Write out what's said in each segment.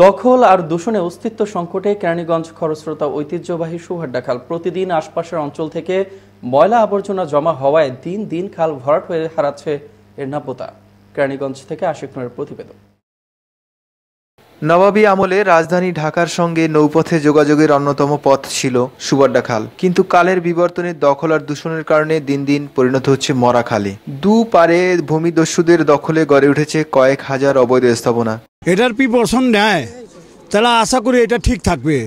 দখল আর দূষণে অস্তিত্ব সংকটে কেরানীগঞ্জ খরস্রোতা ঐতিহ্যবাহী সুভাড্ডা খাল প্রতিদিন আশপাশের অঞ্চল থেকে ময়লা আবর্জনা জমা হওয়ায় দিন দিন খাল ভরাট হয়ে হারাচ্ছে এর নাব্যতা। কেরানীগঞ্জ থেকে আশিক নূরের প্রতিবেদন। নবাবী আমলে রাজধানী ঢাকার সঙ্গে নৌপথে যোগাযোগের অন্যতম পথ ছিল সুভাড্ডা খাল, কিন্তু কালের বিবর্তনে দখল আর দূষণের কারণে দিন দিন পরিণত হচ্ছে মরা খালে। দুপারে ভূমিদস্যুদের দখলে গড়ে উঠেছে কয়েক হাজার অবৈধ স্থাপনা। এটার প্রিপারেশন নেয় তাহলে আশা করি এটা ঠিক থাকবে,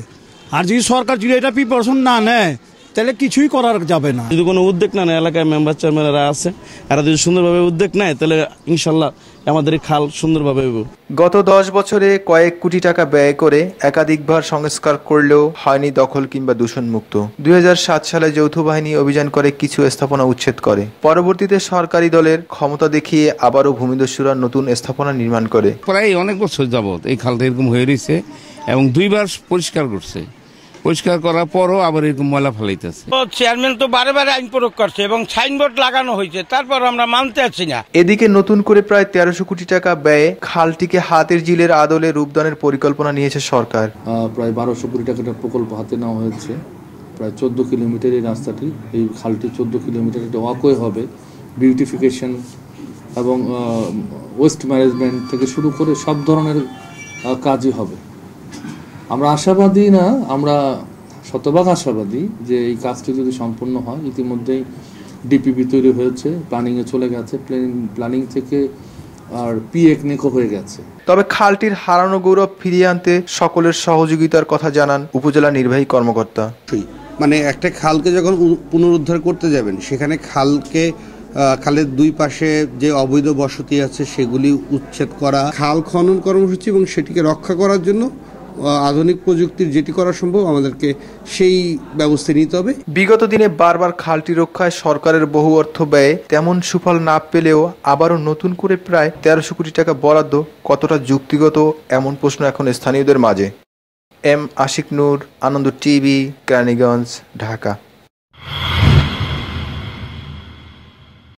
আর যদি সরকার যদি এটা প্রিপারেশন না নেয় তাহলে কিছুই করার যাবে না। যদি কোনো উদ্যোগ না নেয়, এলাকায় মেম্বার চেয়ারম্যানরা আছে, এরা যদি সুন্দরভাবে উদ্যোগ নেয় তাহলে ইনশাল্লাহ আমাদের এই খাল সুন্দরভাবে হবে। গত 10 বছরে কয়েক কোটি টাকা ব্যয় করে একাধিকবার সংস্কার করলেও হয়নি দখল কিংবা দূষণ মুক্ত। 2007 সালে যৌথ বাহিনী অভিযান করে কিছু স্থাপনা উচ্ছেদ করে। পরবর্তীতে সরকারি দলের ক্ষমতা দেখিয়ে আবারও ভূমিদস্যুরা নতুন স্থাপনা নির্মাণ করে। প্রায় অনেক বছর যাবত এই খালটা এরকম হয়ে রয়েছে এবং 2 বার পরিষ্কার করছে। পরিষ্কার করার পরও আবার এরকম ময়লা ফেলাইতেছে। চেয়ারম্যান তো বারে বারে আইন প্রয়োগ করছে এবং সাইনবোর্ড লাগানো হয়েছে, তারপর আমরা মানতে পারছি না। এদিকে নতুন করে প্রায় 1300 কোটি টাকা ব্যয়ে খালটিকে হাতের জিলের আদলে রূপদানের পরিকল্পনা নিয়েছে সরকার। প্রায় 1200 কোটি টাকার প্রকল্প হাতে নেওয়া হয়েছে। প্রায় 14 কিলোমিটার এই রাস্তাটি, এই খালটি 14 কিলোমিটার একটা ওয়াকওয়ে হবে। বিউটিফিকেশন এবং ওয়েস্ট ম্যানেজমেন্ট থেকে শুরু করে সব ধরনের কাজই হবে। আমরা আশাবাদী না, আমরা শতভাগ আশাবাদী যে এই কাজটি যদি সম্পূর্ণ হয়। ইতিমধ্যেই ডিপিপি তৈরি হয়েছে, প্ল্যানিংয়ে চলে গেছে, প্ল্যানিং থেকে আর পিএকনেকো হয়ে গেছে। তবে খালটির হারানো গৌরব ফিরিয়ে আনতে সকলের সহযোগিতার কথা জানান উপজেলা নির্বাহী কর্মকর্তা। মানে একটা খালকে যখন পুনরুদ্ধার করতে যাবেন, সেখানে খালের 2 পাশে যে অবৈধ বসতি আছে সেগুলি উচ্ছেদ করা, খাল খনন কর্মসূচি এবং সেটিকে রক্ষা করার জন্য আধুনিক প্রযুক্তির যেটি করা সম্ভব আমাদেরকে সেই ব্যবস্থা নিতে হবে। বিগত দিনে বারবার খালটি রক্ষায় সরকারের বহু অর্থ ব্যয়ে তেমন সুফল না পেলেও আবারও নতুন করে প্রায় 1300 কোটি টাকা বরাদ্দ কতটা যুক্তিগত, এমন প্রশ্ন এখন স্থানীয়দের মাঝে। আশিক নূর, আনন্দ টিভি, কেরানীগঞ্জ, ঢাকা।